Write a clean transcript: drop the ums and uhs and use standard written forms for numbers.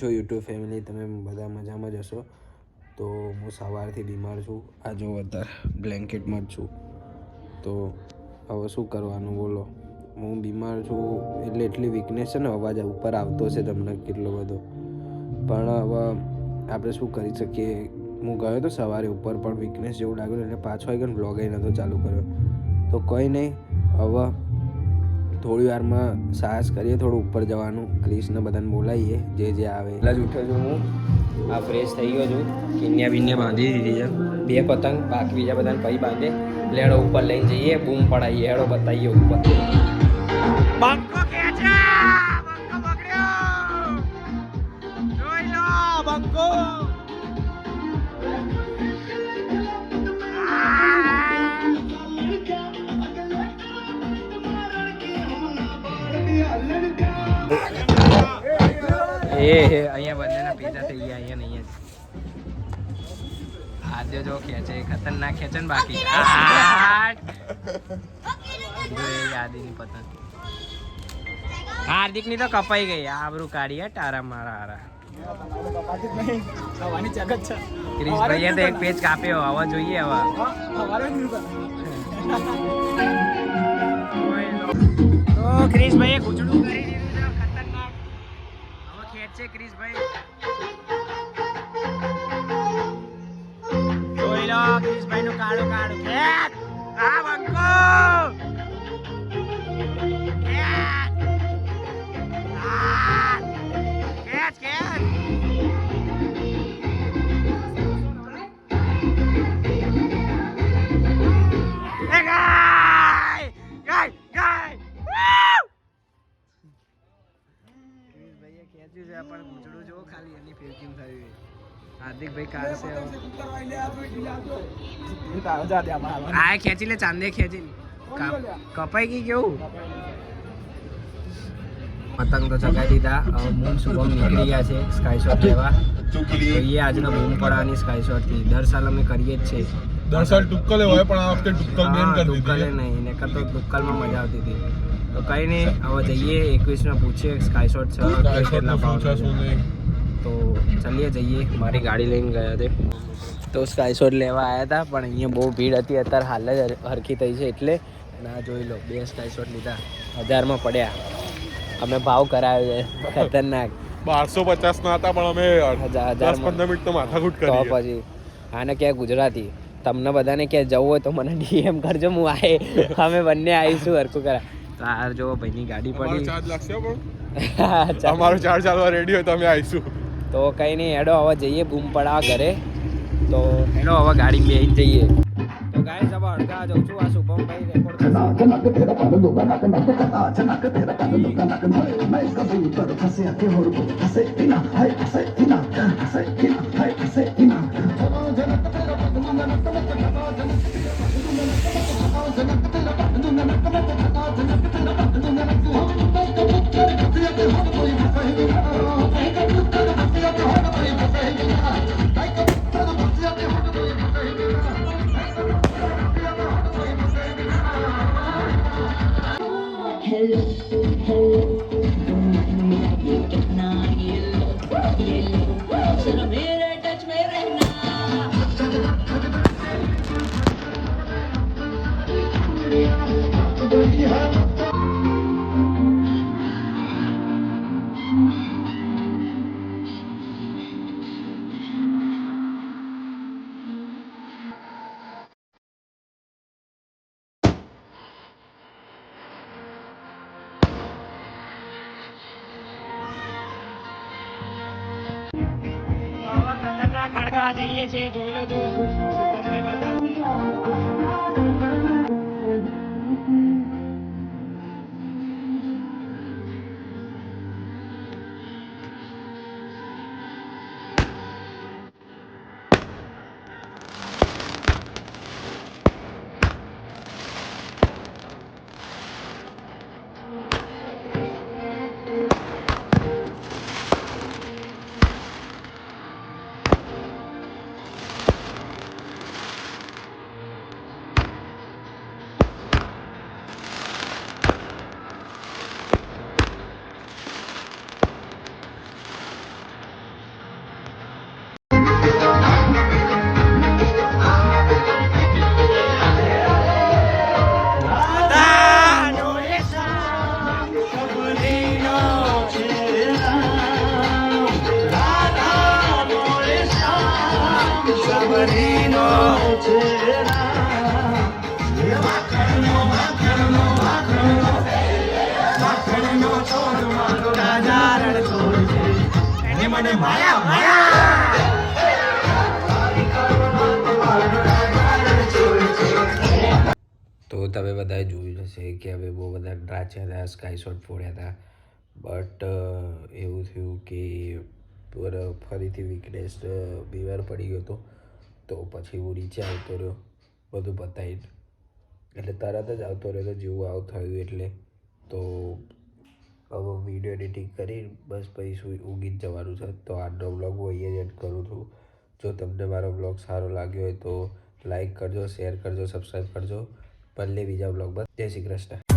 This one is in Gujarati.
જો યુટ્યુબ ફેમિલી તમે બધા મજામાં જ હશો. તો હું સવારથી બીમાર છું. આ જો અત્યારે બ્લેન્કેટમાં જ છું. તો હવે શું કરવાનું બોલો. હું બીમાર છું એટલે એટલી વીકનેસ છે ને, અવાજ ઉપર આવતો છે તમને કેટલો બધો, પણ હવે આપણે શું કરી શકીએ. હું ગયો તો સવારે ઉપર, પણ વીકનેસ જેવું લાગ્યું એટલે પાછો આવી ગયો. બ્લોગ નહોતો ચાલુ કર્યો. તો કંઈ નહીં, હવે થોડી વારમાં સાહસ કરીએ થોડું ઉપર જવાનું. ક્રિશને બધાને બોલાવીએ જે આવે. એટલા જ ઉઠ્યો છું હું. આ ફ્રેશ થઈ ગયો છું. કિન્યા બિન્યા બાંધી દીધી છે. 2 પતંગ બાકી, બીજા બધાને પછી બાંધે. લેડો ઉપર લઈને જઈએ, બૂમ પડાવીએ, હેડો બતાવીએ ઉપર. બંકો ખેંચા, બંકો પકડ્યો, જોઈ લો બંકો. અહીંયા બંનેના પીઝા થઈ ગયા. અહીંયા નહીં આદ્ય જો ખેંચે, ખતરનાક ખેંચે ને બાકી યાદીની પતંગ. હાર્દિક ની તો કપાઈ ગઈ. આબરૂ કાઢી ટારા મારા હારા. ક્રિશભાઈએ તો એક પેજ કાપ્યો. હવે જોઈએ હવે તો ક્રિશભાઈએ ગુચડું કરી દીધું છે ખતરનાક. હવે ખેંચે ક્રિશભાઈ. જોઈ લો ક્રિશભાઈ નું કાળું કાળું ખેંચ. આ બંકો ખેંચ, ખેંચ ખેંચ. પણ ગુચડું જો ખાલી એની ફેરકીમ થયું. હાર્દિકભાઈ કાઢશે. આ ખેંચી લે, ચાંદે ખેંચી કપાઈ ગઈ. કેવું પતંગ તો ચગાવી દીધા. મૂન શુભમ નીકળી ગયા છે સ્કાય શોટ લેવા. જોઈએ આજનો બૂમ પડાવવાની સ્કાય શોટ થી. દર સાલ અમે કરીએ જ છે. દર સાલ ટુક્કલે હોય, પણ આ વખતે ટુક્કલ બેન કરી દીધી. ટુક્કલે નહીં, ને કરતો ટુક્કલમાં મજા આવતી હતી. તો કઈ નહીં, હવે જઈએ 21 માં પૂછીએ સ્કાય શોટ છે કેટલા ભાવ છે. તો ચાલીએ જઈએ. મારી ગાડી લઈને ગયા તે તો સ્કાય શોટ લેવા આવ્યા હતા, પણ અહીંયા બહુ ભીડ હતી. અત્યારે હાલ જ હરખી થઈ છે એટલે. ના જોઈ લો, 2 સ્કાય શોટ લીધા, 1000માં પડ્યા. અમે ભાવ કરાવ્યો છે ખતરનાક. 1250 ના હતા, પણ અમે 10-15 મિનિટ તો માથાકૂટ કરી. તો પછી આને ક્યાં ગુજરાતી. તમને બધાને ક્યાં જવું હોય તો મને DM કરજો, હું આવે. અમે બંને આવીશું હરખું કરા. તો આ જો ભાઈની ગાડી પડી. ચાર્જ લાગશે પણ અમારો ચાર્જ ચાલવા રેડી હોય તો અમે આવીશું. તો કંઈ નહીં, હેડો હવે જઈએ બૂમ પડાવવા ઘરે. તો હેડો હવે ગાડી બેહીને જઈએ. તો ગાઈસ હવે અડધા જઉં છું. આ શુભમભાઈ રેકોર્ડ જઈએ છીએ. જોઈ લો તો તો તમે બધાએ જોયું હશે કે અમે બહુ બધા નાચ્યા હતા, સ્કાય શોટ ફોડ્યા હતા, બટ એવું થયું કે ફરીથી વીકનેસ બીમાર પડી ગયો હતો. તો પછી હું નીચે આવતો રહ્યો બધું બતાવીને, એટલે તરત જ આવતો રહ્યો તો જેવું આવું થયું એટલે. તો હવે વિડીયો એડિટિંગ કરી બસ પછી ઊંઘી જ જવાનું છે. તો આજનો બ્લોગ હું અહીંયા એડ કરું છું. જો તમને મારો બ્લોગ સારો લાગ્યો હોય તો લાઈક કરજો, શેર કરજો, સબસ્ક્રાઈબ કરજો. મળીએ બીજા બ્લોગમાં. જય શ્રી કૃષ્ણ.